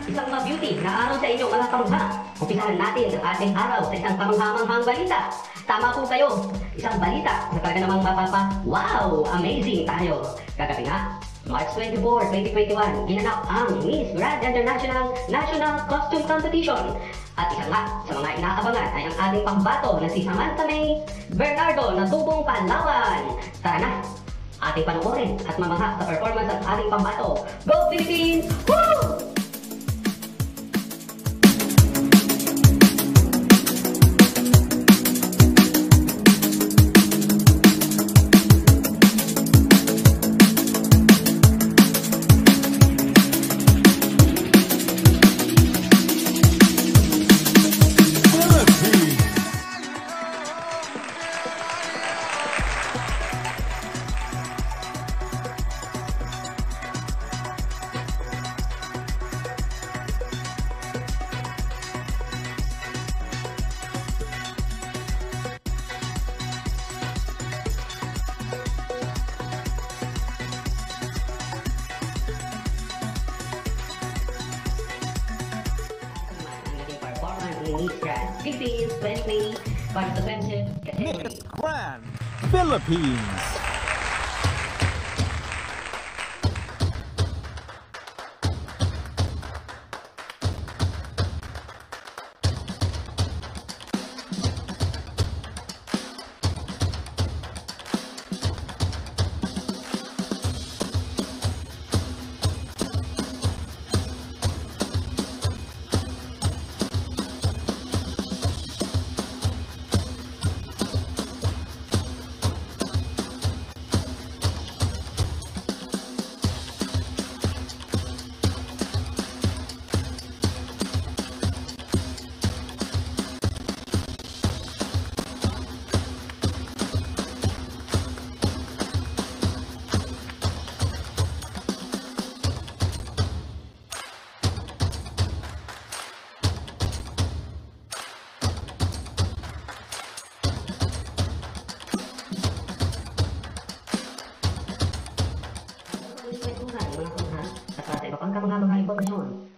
Isang ma-beauty na araw sa inyo mga kamangha. Umpisahan natin ang ating araw sa isang kamangha-manghang balita. Tama po kayo, isang balita na talaga namang wow, amazing tayo. Kagabi nga, March 24, 2021, ginanap ang Miss Grand International National Costume Competition. At isa nga sa mga inaabangan ay ang ating pambato na si Samantha May Bernardo na tubong Palawan. Tara na, ating panoorin at mamangha sa performance ng ating pambato. Go Philippines! Woo! Miss Grand Philippines 2020 Participative Miss Grand Philippines. Sa mga kamangha impormasyon.